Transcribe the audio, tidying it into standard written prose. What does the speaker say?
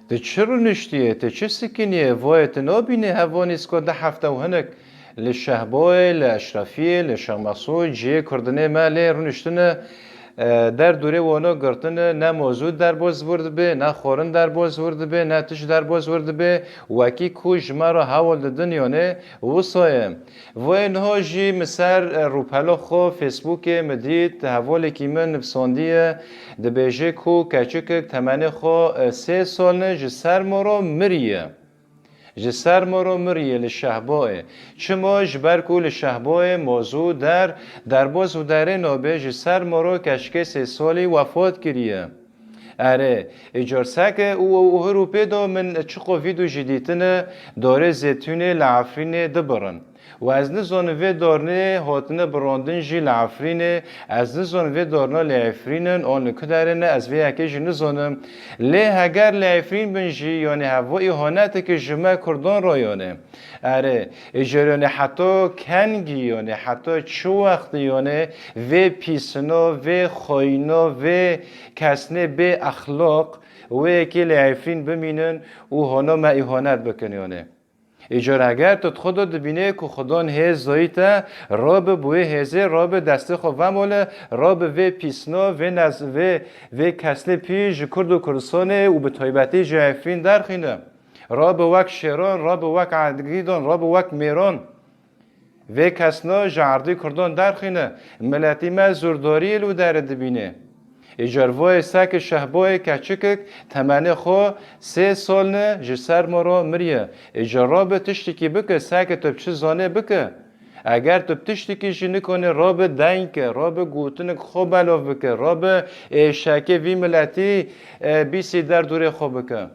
تشرو نشتیه تچه سکنیه وایت نابینه هوانیس که ده هفته و هنک لشهبای لاشرفیه لشماسو جه کردنه ماله رونشتنه در دوره وانا گرتن نه موضوع در باز ورد به نه خورن در باز ورد به نه تش در باز ورد به وکی کوش مرا حوال دادن یانه وصایم و اینها جی مسر روپلا خو فیسبوک مدید حوال کی من نفساندیه دبیجه کو کچک تمنه خو 3 سال نه جسر مرا مریه جسر مرا مریه لشهباه چما جبر کو لشهباه موضوع در باز و در نابه جسر مرا کشکه 3 سالی وفات کریه اره اجار سک او هروپه دا من چقو ویدو جدیدن داره زیتونه لعفرین دبرن و از نزانوه دارنه هاتنه براندن جی لعفرینه از نزانوه دارنه لعفرینن آن کدرنه از وی اکه جی نزانم لی هگر لعفرین بن جی یعنی هوا ایحانت که جمع کردان را یعنی اره اجارانه حتی کنگی یعنی حتی چو وقت یعنی و پیسنا و خاینا و کسنه به اخلاق و یکی لعفرین بمینن و هانا ما ایحانت بکن یعنی اجاره اگر تو خدا دبینه که خدا هز زایته راب بوی هزه راب دسته خو و مال راب و پیسنا و نز و کسل پیش کرد و کردستانه و به تایبتی جعفرین درخینه راب وک شیران راب وک عدگیدان راب وک میران و کسنا جعردی کردان درخینه ملتی ما زورداری لو در دبینه اجاروای سک شهبای کچکک تمنه خو 3 سال نه جسر مرا مریه اجارا به تشتی که بکه سک تو چه زانه بکه اگر تو تشتی که جی نکنه را به دنگ که را به گوتنک خوب بلاف بکه را به شکه وی ملتی بیسی در دوره خوب بکه